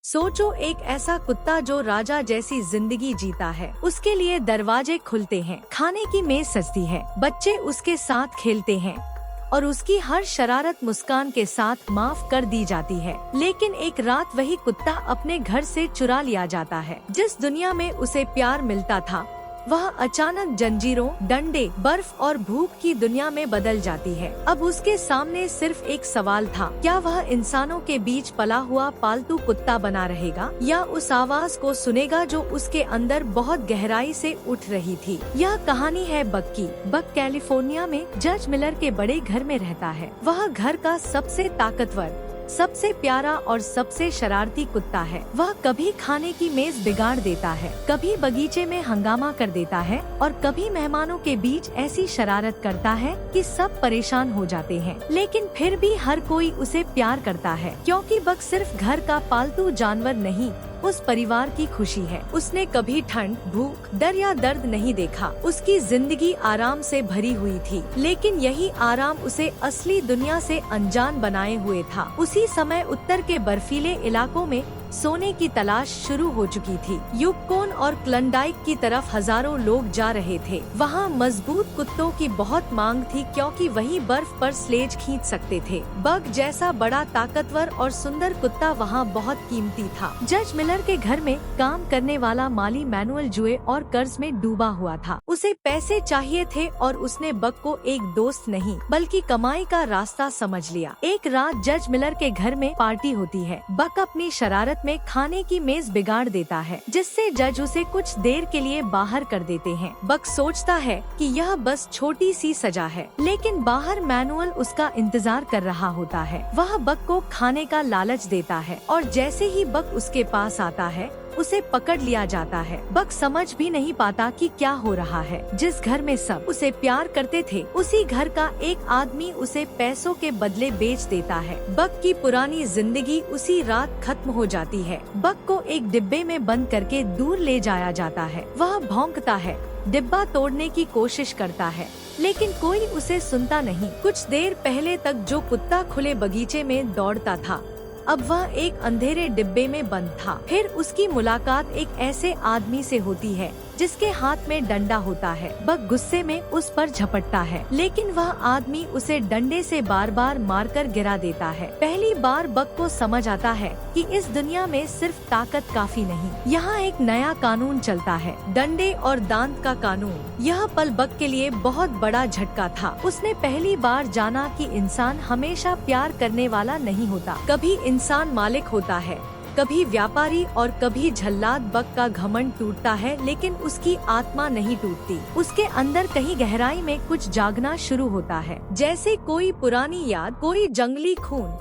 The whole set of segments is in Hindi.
सोचो एक ऐसा कुत्ता जो राजा जैसी जिंदगी जीता है। उसके लिए दरवाजे खुलते हैं, खाने की मेज सजती है, बच्चे उसके साथ खेलते हैं और उसकी हर शरारत मुस्कान के साथ माफ कर दी जाती है। लेकिन एक रात वही कुत्ता अपने घर से चुरा लिया जाता है। जिस दुनिया में उसे प्यार मिलता था वह अचानक जंजीरों, डंडे, बर्फ और भूख की दुनिया में बदल जाती है। अब उसके सामने सिर्फ एक सवाल था, क्या वह इंसानों के बीच पला हुआ पालतू कुत्ता बना रहेगा या उस आवाज को सुनेगा जो उसके अंदर बहुत गहराई से उठ रही थी। यह कहानी है बक की। बक कैलिफोर्निया में जज मिलर के बड़े घर में रहता है। वह घर का सबसे ताकतवर, सबसे प्यारा और सबसे शरारती कुत्ता है। वह कभी खाने की मेज बिगाड़ देता है, कभी बगीचे में हंगामा कर देता है और कभी मेहमानों के बीच ऐसी शरारत करता है कि सब परेशान हो जाते हैं। लेकिन फिर भी हर कोई उसे प्यार करता है, क्योंकि बक सिर्फ घर का पालतू जानवर नहीं, उस परिवार की खुशी है। उसने कभी ठंड, भूख, डर या दर्द नहीं देखा। उसकी जिंदगी आराम से भरी हुई थी, लेकिन यही आराम उसे असली दुनिया से अनजान बनाए हुए था। उसी समय उत्तर के बर्फीले इलाकों में सोने की तलाश शुरू हो चुकी थी। यूकोन और क्लंडाइक की तरफ हजारों लोग जा रहे थे। वहाँ मजबूत कुत्तों की बहुत मांग थी, क्योंकि वही बर्फ पर स्लेज खींच सकते थे। बग जैसा बड़ा, ताकतवर और सुंदर कुत्ता वहाँ बहुत कीमती था। जज मिलर के घर में काम करने वाला माली मैनुअल जुए और कर्ज में डूबा हुआ था। उसे पैसे चाहिए थे और उसने बग को एक दोस्त नहीं बल्कि कमाई का रास्ता समझ लिया। एक रात जज मिलर के घर में पार्टी होती है। बग अपनी शरारत में खाने की मेज बिगाड़ देता है, जिससे जज उसे कुछ देर के लिए बाहर कर देते हैं। बक सोचता है कि यह बस छोटी सी सजा है, लेकिन बाहर मैनुअल उसका इंतजार कर रहा होता है। वह बक को खाने का लालच देता है और जैसे ही बक उसके पास आता है उसे पकड़ लिया जाता है। बक समझ भी नहीं पाता कि क्या हो रहा है। जिस घर में सब उसे प्यार करते थे, उसी घर का एक आदमी उसे पैसों के बदले बेच देता है। बक की पुरानी जिंदगी उसी रात खत्म हो जाती है। बक को एक डिब्बे में बंद करके दूर ले जाया जाता है। वह भौंकता है, डिब्बा तोड़ने की कोशिश करता है, लेकिन कोई उसे सुनता नहीं। कुछ देर पहले तक जो कुत्ता खुले बगीचे में दौड़ता था, अब वह एक अंधेरे डिब्बे में बंद था। फिर उसकी मुलाकात एक ऐसे आदमी से होती है जिसके हाथ में डंडा होता है। बक गुस्से में उस पर झपटता है, लेकिन वह आदमी उसे डंडे से बार बार मारकर गिरा देता है। पहली बार बक को समझ आता है कि इस दुनिया में सिर्फ ताकत काफी नहीं, यहाँ एक नया कानून चलता है, डंडे और दांत का कानून। यह पल बक के लिए बहुत बड़ा झटका था। उसने पहली बार जाना कि इंसान हमेशा प्यार करने वाला नहीं होता। कभी इंसान मालिक होता है, कभी व्यापारी और कभी जल्लाद। बक का घमंड टूटता है, लेकिन उसकी आत्मा नहीं टूटती। उसके अंदर कहीं गहराई में कुछ जागना शुरू होता है, जैसे कोई पुरानी याद, कोई जंगली खून,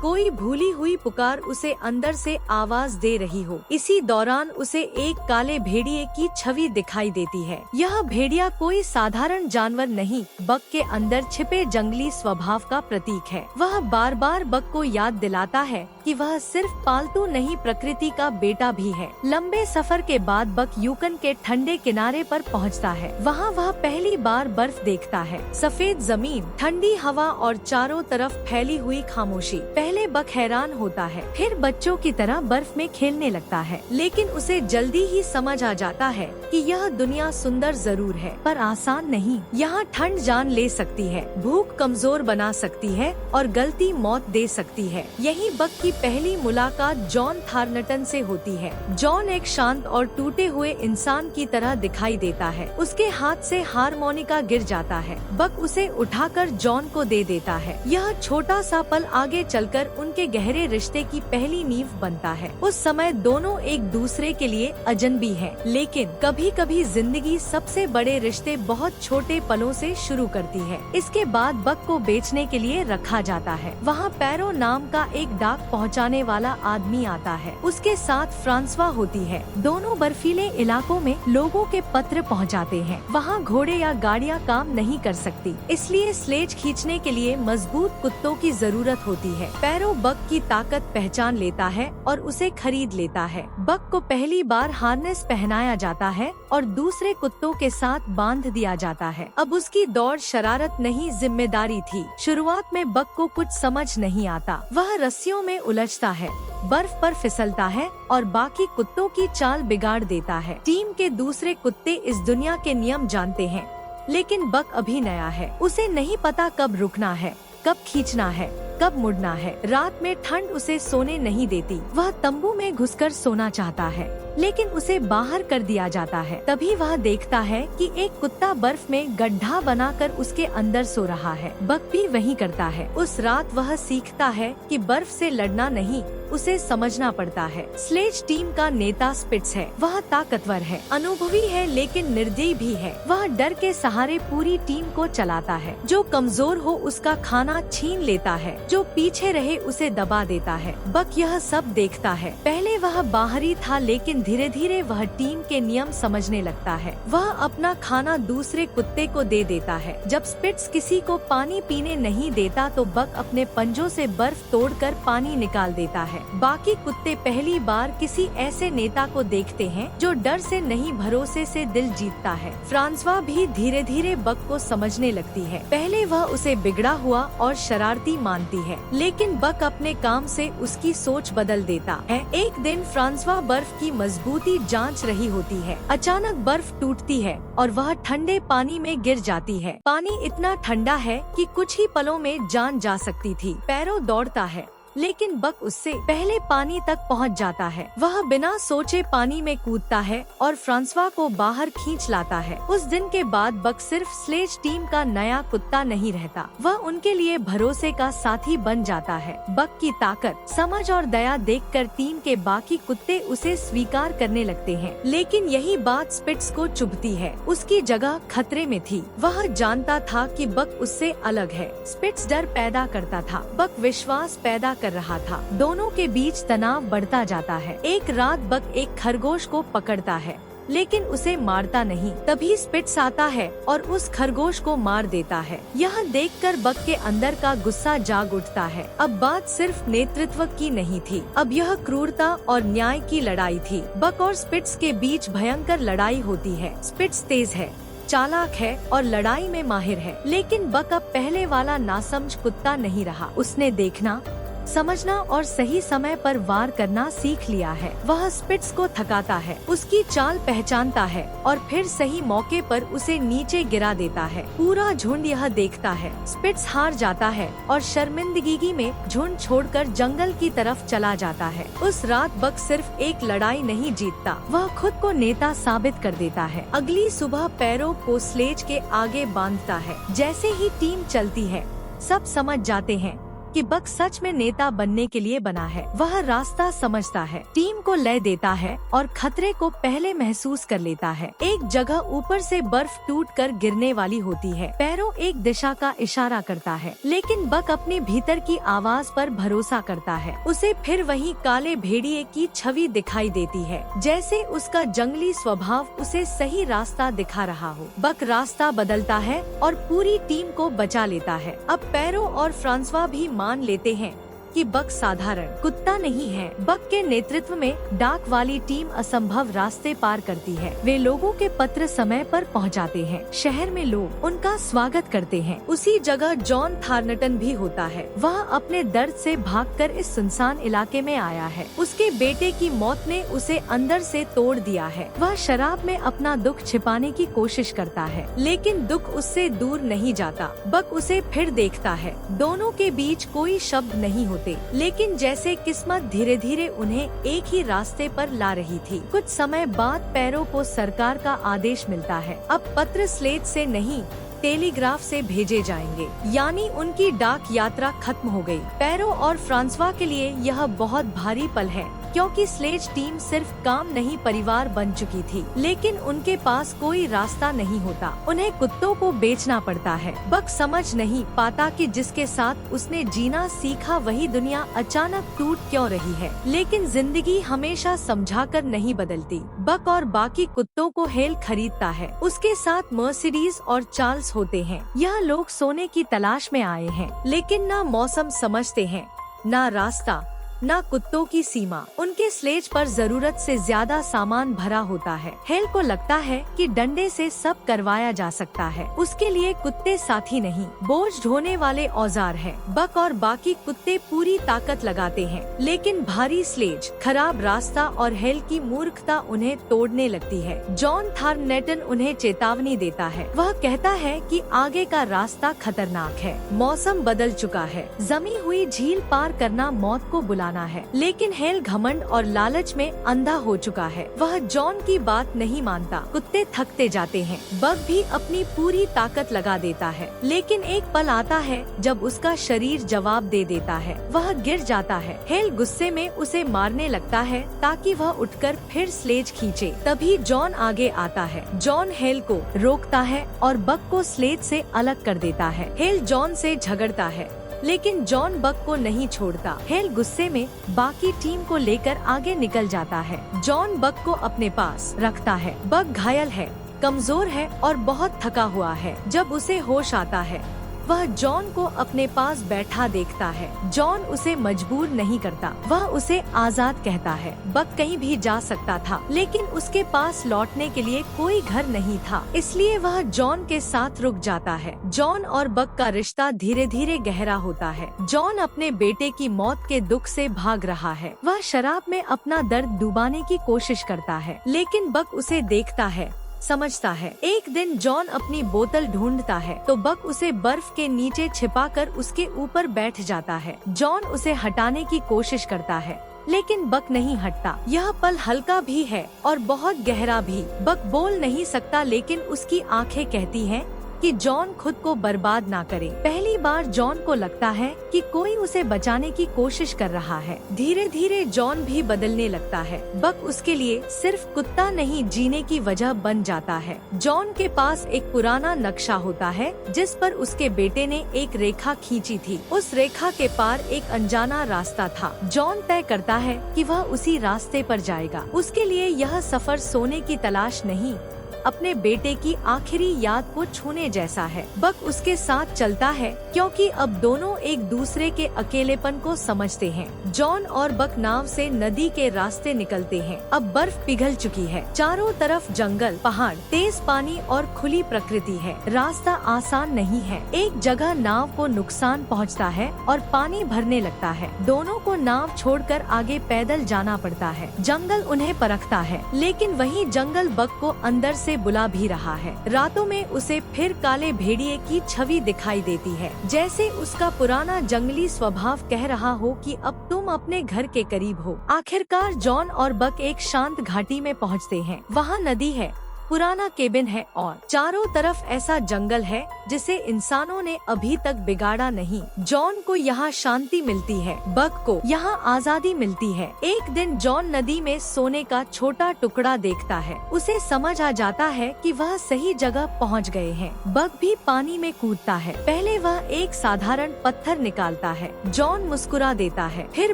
कोई भूली हुई पुकार उसे अंदर से आवाज दे रही हो। इसी दौरान उसे एक काले भेड़िए की छवि दिखाई देती है। यह भेड़िया कोई साधारण जानवर नहीं, बक के अंदर छिपे जंगली स्वभाव का प्रतीक है। वह बार बार बक को याद दिलाता है कि वह सिर्फ पालतू नहीं, प्रकृति का बेटा भी है। लंबे सफर के बाद बक यूकन के ठंडे किनारे पर पहुंचता है। वहाँ वह पहली बार बर्फ देखता है, सफेद जमीन, ठंडी हवा और चारों तरफ फैली हुई खामोशी। पहले बक हैरान होता है, फिर बच्चों की तरह बर्फ में खेलने लगता है, लेकिन उसे जल्दी ही समझ आ जाता है कि यह दुनिया सुंदर जरूर है, पर आसान नहीं। यहाँ ठंड जान ले सकती है, भूख कमजोर बना सकती है और गलती मौत दे सकती है। यही बक की पहली मुलाकात जॉन थार्नटन से होती है। जॉन एक शांत और टूटे हुए इंसान की तरह दिखाई देता है। उसके हाथ से हारमोनिका गिर जाता है। बक उसे उठाकर जॉन को दे देता है। यह छोटा सा पल आगे चलकर उनके गहरे रिश्ते की पहली नींव बनता है। उस समय दोनों एक दूसरे के लिए अजनबी हैं, लेकिन कभी कभी जिंदगी सबसे बड़े रिश्ते बहुत छोटे पलों से शुरू करती है। इसके बाद बक को बेचने के लिए रखा जाता है। वहाँ पैरो नाम का एक डाक पहुँचाने वाला आदमी आता है। उसके साथ फ्रांसवा होती है। दोनों बर्फीले इलाकों में लोगों के पत्र पहुँचाते हैं। वहाँ घोड़े या गाड़ियाँ काम नहीं कर सकती, इसलिए स्लेज खींचने के लिए मजबूत कुत्तों की जरूरत होती है। पैरो बक की ताकत पहचान लेता है और उसे खरीद लेता है। बक को पहली बार हार्नेस पहनाया जाता है और दूसरे कुत्तों के साथ बांध दिया जाता है। अब उसकी दौड़ शरारत नहीं, जिम्मेदारी थी। शुरुआत में बक को कुछ समझ नहीं आता। वह रस्सियों में उलझता है, बर्फ पर फिसलता है और बाकी कुत्तों की चाल बिगाड़ देता है। टीम के दूसरे कुत्ते इस दुनिया के नियम जानते हैं, लेकिन बक अभी नया है। उसे नहीं पता कब रुकना है, कब खींचना है, कब मुड़ना है। रात में ठंड उसे सोने नहीं देती। वह तंबू में घुसकर सोना चाहता है, लेकिन उसे बाहर कर दिया जाता है। तभी वह देखता है कि एक कुत्ता बर्फ में गड्ढा बनाकर उसके अंदर सो रहा है। बक भी वही करता है। उस रात वह सीखता है कि बर्फ से लड़ना नहीं, उसे समझना पड़ता है। स्लेज टीम का नेता स्पिट्स है। वह ताकतवर है, अनुभवी है, लेकिन निर्दयी भी है। वह डर के सहारे पूरी टीम को चलाता है। जो कमजोर हो उसका खाना छीन लेता है, जो पीछे रहे उसे दबा देता है। बक यह सब देखता है। पहले वह बाहरी था, लेकिन धीरे धीरे वह टीम के नियम समझने लगता है। वह अपना खाना दूसरे कुत्ते को दे देता है। जब स्पिट्स किसी को पानी पीने नहीं देता तो बक अपने पंजों से बर्फ तोड़कर पानी निकाल देता है। बाकी कुत्ते पहली बार किसी ऐसे नेता को देखते हैं जो डर से नहीं भरोसे से दिल जीतता है। फ्रांसवा भी धीरे धीरे बक को समझने लगती है। पहले वह उसे बिगड़ा हुआ और शरारती मानती है, लेकिन बक अपने काम से उसकी सोच बदल देता है। एक दिन फ्रांसवा बर्फ की मजबूती जांच रही होती है। अचानक बर्फ टूटती है और वह ठंडे पानी में गिर जाती है। पानी इतना ठंडा है कि कुछ ही पलों में जान जा सकती थी। पैरों दौड़ता है, लेकिन बक उससे पहले पानी तक पहुंच जाता है। वह बिना सोचे पानी में कूदता है और फ्रांसवा को बाहर खींच लाता है। उस दिन के बाद बक सिर्फ स्लेज टीम का नया कुत्ता नहीं रहता, वह उनके लिए भरोसे का साथी बन जाता है। बक की ताकत, समझ और दया देखकर टीम के बाकी कुत्ते उसे स्वीकार करने लगते हैं। लेकिन यही बात स्पिट्स को चुभती है। उसकी जगह खतरे में थी। वह जानता था कि बक उससे अलग है। स्पिट्स डर पैदा करता था, बक विश्वास पैदा कर रहा था। दोनों के बीच तनाव बढ़ता जाता है। एक रात बक एक खरगोश को पकड़ता है, लेकिन उसे मारता नहीं। तभी स्पिट्स आता है और उस खरगोश को मार देता है। यह देखकर बक के अंदर का गुस्सा जाग उठता है। अब बात सिर्फ नेतृत्व की नहीं थी, अब यह क्रूरता और न्याय की लड़ाई थी। बक और स्पिट्स के बीच भयंकर लड़ाई होती है। स्पिट्स तेज है, चालाक है और लड़ाई में माहिर है, लेकिन बक अब पहले वाला नासमझ कुत्ता नहीं रहा। उसने देखना, समझना और सही समय पर वार करना सीख लिया है। वह स्पिट्स को थकाता है, उसकी चाल पहचानता है और फिर सही मौके पर उसे नीचे गिरा देता है। पूरा झुंड यह देखता है। स्पिट्स हार जाता है और शर्मिंदगी में झुंड छोड़कर जंगल की तरफ चला जाता है। उस रात बक सिर्फ एक लड़ाई नहीं जीतता, वह खुद को नेता साबित कर देता है। अगली सुबह पैरों को स्लेज के आगे बांधता है। जैसे ही टीम चलती है, सब समझ जाते हैं कि बक सच में नेता बनने के लिए बना है। वह रास्ता समझता है, टीम को लय देता है और खतरे को पहले महसूस कर लेता है। एक जगह ऊपर से बर्फ टूटकर गिरने वाली होती है। पैरों एक दिशा का इशारा करता है, लेकिन बक अपने भीतर की आवाज पर भरोसा करता है। उसे फिर वही काले भेड़िए की छवि दिखाई देती है, जैसे उसका जंगली स्वभाव उसे सही रास्ता दिखा रहा हो। बक रास्ता बदलता है और पूरी टीम को बचा लेता है। अब पैरों और फ्रांसवा भी मान लेते हैं कि बक साधारण कुत्ता नहीं है। बक के नेतृत्व में डाक वाली टीम असंभव रास्ते पार करती है। वे लोगों के पत्र समय पर पहुंचाते हैं। शहर में लोग उनका स्वागत करते हैं। उसी जगह जॉन थार्नटन भी होता है। वह अपने दर्द से भागकर इस सुनसान इलाके में आया है। उसके बेटे की मौत ने उसे अंदर से तोड़ दिया है। वह शराब में अपना दुख छिपाने की कोशिश करता है, लेकिन दुख उससे दूर नहीं जाता। बक उसे फिर देखता है। दोनों के बीच कोई शब्द नहीं होते, लेकिन जैसे किस्मत धीरे धीरे उन्हें एक ही रास्ते पर ला रही थी। कुछ समय बाद पैरों को सरकार का आदेश मिलता है। अब पत्र स्लेज से नहीं, टेलीग्राफ से भेजे जाएंगे, यानी उनकी डाक यात्रा खत्म हो गई। पैरों और फ्रांसवा के लिए यह बहुत भारी पल है, क्योंकि स्लेज टीम सिर्फ काम नहीं परिवार बन चुकी थी, लेकिन उनके पास कोई रास्ता नहीं होता। उन्हें कुत्तों को बेचना पड़ता है। बक समझ नहीं पाता कि जिसके साथ उसने जीना सीखा वही दुनिया अचानक टूट क्यों रही है। लेकिन जिंदगी हमेशा समझाकर नहीं बदलती। बक और बाकी कुत्तों को हेल खरीदता है। उसके साथ मर्सिडीज और चार्ल्स होते हैं। यह लोग सोने की तलाश में आए हैं, लेकिन ना मौसम समझते हैं, ना रास्ता, न कुत्तों की सीमा। उनके स्लेज पर जरूरत से ज्यादा सामान भरा होता है। हेल को लगता है कि डंडे से सब करवाया जा सकता है। उसके लिए कुत्ते साथी नहीं, बोझ ढोने वाले औजार हैं। बक और बाकी कुत्ते पूरी ताकत लगाते हैं, लेकिन भारी स्लेज, खराब रास्ता और हेल की मूर्खता उन्हें तोड़ने लगती है। जॉन थॉर्नटन उन्हें चेतावनी देता है। वह कहता है कि आगे का रास्ता खतरनाक है। मौसम बदल चुका है। जमी हुई झील पार करना मौत को बुलाना है। लेकिन हेल घमंड और लालच में अंधा हो चुका है। वह जॉन की बात नहीं मानता। कुत्ते थकते जाते हैं। बक भी अपनी पूरी ताकत लगा देता है, लेकिन एक पल आता है जब उसका शरीर जवाब दे देता है। वह गिर जाता है। हेल गुस्से में उसे मारने लगता है ताकि वह उठकर फिर स्लेज खींचे। तभी जॉन आगे आता है। जॉन हेल को रोकता है और बक को स्लेज से अलग कर देता है। हेल जॉन से झगड़ता है, लेकिन जॉन बक को नहीं छोड़ता। हेल गुस्से में बाकी टीम को लेकर आगे निकल जाता है। जॉन बक को अपने पास रखता है। बक घायल है, कमजोर है और बहुत थका हुआ है। जब उसे होश आता है, वह जॉन को अपने पास बैठा देखता है। जॉन उसे मजबूर नहीं करता, वह उसे आजाद कहता है। बक कहीं भी जा सकता था, लेकिन उसके पास लौटने के लिए कोई घर नहीं था, इसलिए वह जॉन के साथ रुक जाता है। जॉन और बक का रिश्ता धीरे धीरे गहरा होता है। जॉन अपने बेटे की मौत के दुख से भाग रहा है। वह शराब में अपना दर्द डुबाने की कोशिश करता है, लेकिन बक उसे देखता है, समझता है। एक दिन जॉन अपनी बोतल ढूंढता है तो बक उसे बर्फ के नीचे छिपाकर उसके ऊपर बैठ जाता है। जॉन उसे हटाने की कोशिश करता है, लेकिन बक नहीं हटता। यह पल हल्का भी है और बहुत गहरा भी। बक बोल नहीं सकता, लेकिन उसकी आंखें कहती हैं कि जॉन खुद को बर्बाद ना करे। पहली बार जॉन को लगता है कि कोई उसे बचाने की कोशिश कर रहा है। धीरे धीरे जॉन भी बदलने लगता है। बक उसके लिए सिर्फ कुत्ता नहीं, जीने की वजह बन जाता है। जॉन के पास एक पुराना नक्शा होता है जिस पर उसके बेटे ने एक रेखा खींची थी। उस रेखा के पार एक अनजाना रास्ता था। जॉन तय करता है कि वह उसी रास्ते पर जाएगा। उसके लिए यह सफर सोने की तलाश नहीं, अपने बेटे की आखिरी याद को छूने जैसा है। बक उसके साथ चलता है क्योंकि अब दोनों एक दूसरे के अकेलेपन को समझते हैं। जॉन और बक नाव से नदी के रास्ते निकलते हैं। अब बर्फ पिघल चुकी है। चारों तरफ जंगल, पहाड़, तेज पानी और खुली प्रकृति है। रास्ता आसान नहीं है। एक जगह नाव को नुकसान पहुंचता है और पानी भरने लगता है। दोनों को नाव छोड़कर आगे पैदल जाना पड़ता है। जंगल उन्हें परखता है, लेकिन वही जंगल बक को अंदर से बुला भी रहा है। रातों में उसे फिर काले भेड़िए की छवि दिखाई देती है, जैसे उसका पुराना जंगली स्वभाव कह रहा हो कि अब तुम अपने घर के करीब हो। आखिरकार जॉन और बक एक शांत घाटी में पहुंचते हैं। वहाँ नदी है, पुराना केबिन है और चारों तरफ ऐसा जंगल है जिसे इंसानों ने अभी तक बिगाड़ा नहीं। जॉन को यहाँ शांति मिलती है, बक को यहाँ आजादी मिलती है। एक दिन जॉन नदी में सोने का छोटा टुकड़ा देखता है। उसे समझ आ जाता है कि वह सही जगह पहुँच गए हैं। बक भी पानी में कूदता है। पहले वह एक साधारण पत्थर निकालता है। जॉन मुस्कुरा देता है। फिर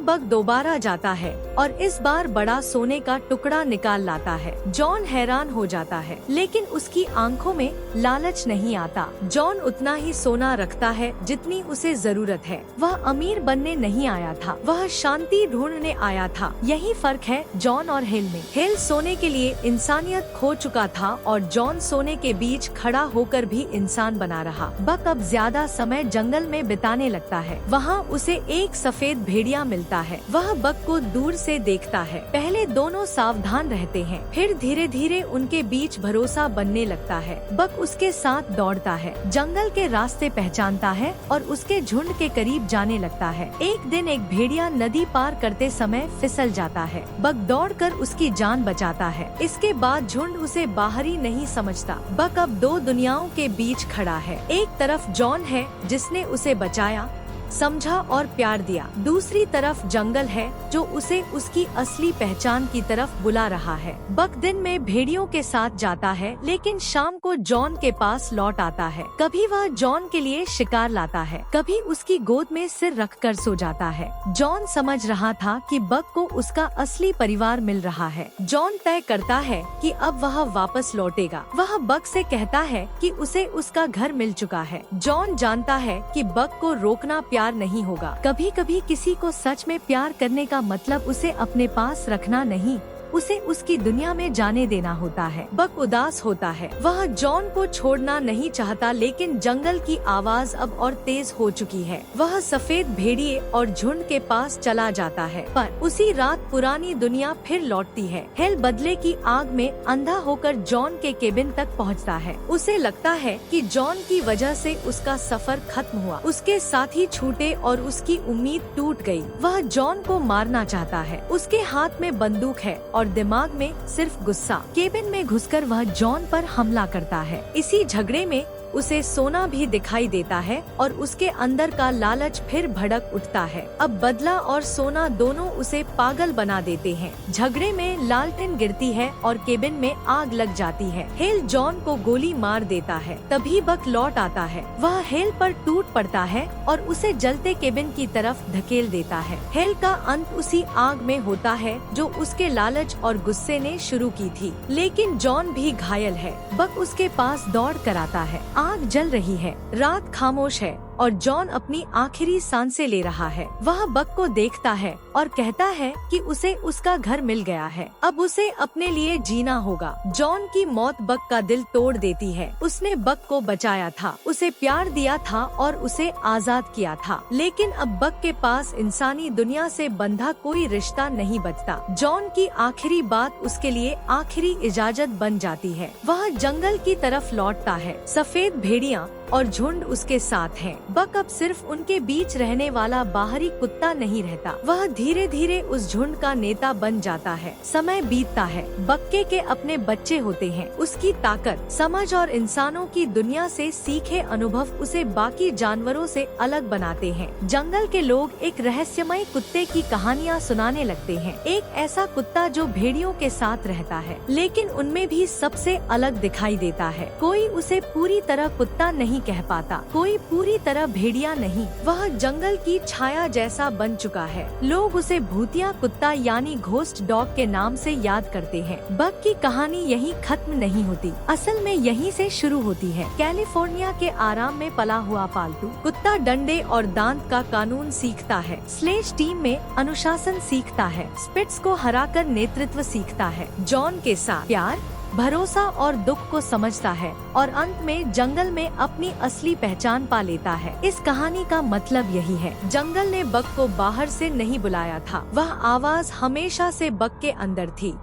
बक दोबारा जाता है और इस बार बड़ा सोने का टुकड़ा निकाल लाता है। जॉन हैरान हो जाता है, लेकिन उसकी आंखों में लालच नहीं आता। जॉन उतना ही सोना रखता है जितनी उसे जरूरत है। वह अमीर बनने नहीं आया था, वह शांति ढूंढने आया था। यही फर्क है जॉन और हेल में। हेल सोने के लिए इंसानियत खो चुका था और जॉन सोने के बीच खड़ा होकर भी इंसान बना रहा। बक अब ज्यादा समय जंगल में बिताने लगता है। वहाँ उसे एक सफेद भेड़िया मिलता है। वह बक को दूर से देखता है। पहले दोनों सावधान रहते हैं, फिर धीरे धीरे उनके बीच भरोसा बनने लगता है। बक उसके साथ दौड़ता है, जंगल के रास्ते पहचानता है और उसके झुंड के करीब जाने लगता है। एक दिन एक भेड़िया नदी पार करते समय फिसल जाता है। बक दौड़कर उसकी जान बचाता है। इसके बाद झुंड उसे बाहरी नहीं समझता। बक अब दो दुनियाओं के बीच खड़ा है। एक तरफ जॉन है जिसने उसे बचाया, समझा और प्यार दिया। दूसरी तरफ जंगल है जो उसे उसकी असली पहचान की तरफ बुला रहा है। बक दिन में भेड़ियों के साथ जाता है, लेकिन शाम को जॉन के पास लौट आता है। कभी वह जॉन के लिए शिकार लाता है, कभी उसकी गोद में सिर रखकर सो जाता है। जॉन समझ रहा था कि बक को उसका असली परिवार मिल रहा है। जॉन तय करता है कि अब वह वापस लौटेगा। वह बक से कहता है कि उसे उसका घर मिल चुका है। जॉन जानता है कि बक को रोकना प्यार नहीं होगा। कभी कभी किसी को सच में प्यार करने का मतलब उसे अपने पास रखना नहीं, उसे उसकी दुनिया में जाने देना होता है। बक उदास होता है, वह जॉन को छोड़ना नहीं चाहता, लेकिन जंगल की आवाज अब और तेज हो चुकी है। वह सफेद भेड़िए और झुंड के पास चला जाता है, पर उसी रात पुरानी दुनिया फिर लौटती है। हेल बदले की आग में अंधा होकर जॉन के केबिन तक पहुंचता है। उसे लगता है कि जॉन की वजह से उसका सफर खत्म हुआ, उसके साथी छूटे और उसकी उम्मीद टूट गई। वह जॉन को मारना चाहता है, उसके हाथ में बंदूक है और दिमाग में सिर्फ गुस्सा। केबिन में घुसकर वह जॉन पर हमला करता है। इसी झगड़े में उसे सोना भी दिखाई देता है और उसके अंदर का लालच फिर भड़क उठता है। अब बदला और सोना दोनों उसे पागल बना देते हैं। झगड़े में लालटेन गिरती है और केबिन में आग लग जाती है। हेल जॉन को गोली मार देता है। तभी बक लौट आता है, वह हेल पर टूट पड़ता है और उसे जलते केबिन की तरफ धकेल देता है। हेल का अंत उसी आग में होता है जो उसके लालच और गुस्से ने शुरू की थी। लेकिन जॉन भी घायल है। बक उसके पास दौड़ कर आता है। आग जल रही है, रात खामोश है और जॉन अपनी आखिरी सांसें ले रहा है। वह बक को देखता है और कहता है कि उसे उसका घर मिल गया है, अब उसे अपने लिए जीना होगा। जॉन की मौत बक का दिल तोड़ देती है। उसने बक को बचाया था, उसे प्यार दिया था और उसे आजाद किया था, लेकिन अब बक के पास इंसानी दुनिया से बंधा कोई रिश्ता नहीं बचता। जॉन की आखिरी बात उसके लिए आखिरी इजाजत बन जाती है। वह जंगल की तरफ लौटता है। सफेद भेड़िया और झुंड उसके साथ हैं। बक अब सिर्फ उनके बीच रहने वाला बाहरी कुत्ता नहीं रहता, वह धीरे धीरे उस झुंड का नेता बन जाता है। समय बीतता है, बक्के के अपने बच्चे होते हैं। उसकी ताकत, समझ और इंसानों की दुनिया से सीखे अनुभव उसे बाकी जानवरों से अलग बनाते हैं। जंगल के लोग एक रहस्यमय कुत्ते की कहानियाँ सुनाने लगते हैं। एक ऐसा कुत्ता जो भेड़ियों के साथ रहता है, लेकिन उनमें भी सबसे अलग दिखाई देता है। कोई उसे पूरी तरह कुत्ता नहीं कह पाता, कोई पूरी तरह भेड़िया नहीं। वह जंगल की छाया जैसा बन चुका है। लोग उसे भूतिया कुत्ता यानी घोस्ट डॉग के नाम से याद करते हैं। बक की कहानी यहीं खत्म नहीं होती, असल में यहीं से शुरू होती है। कैलिफोर्निया के आराम में पला हुआ पालतू कुत्ता डंडे और दांत का कानून सीखता है। स्लेज टीम में अनुशासन सीखता है। स्पिट्स को हराकर नेतृत्व सीखता है। जॉन के साथ प्यार, भरोसा और दुख को समझता है और अंत में जंगल में अपनी असली पहचान पा लेता है। इस कहानी का मतलब यही है, जंगल ने बक को बाहर से नहीं बुलाया था, वह आवाज हमेशा से बक के अंदर थी।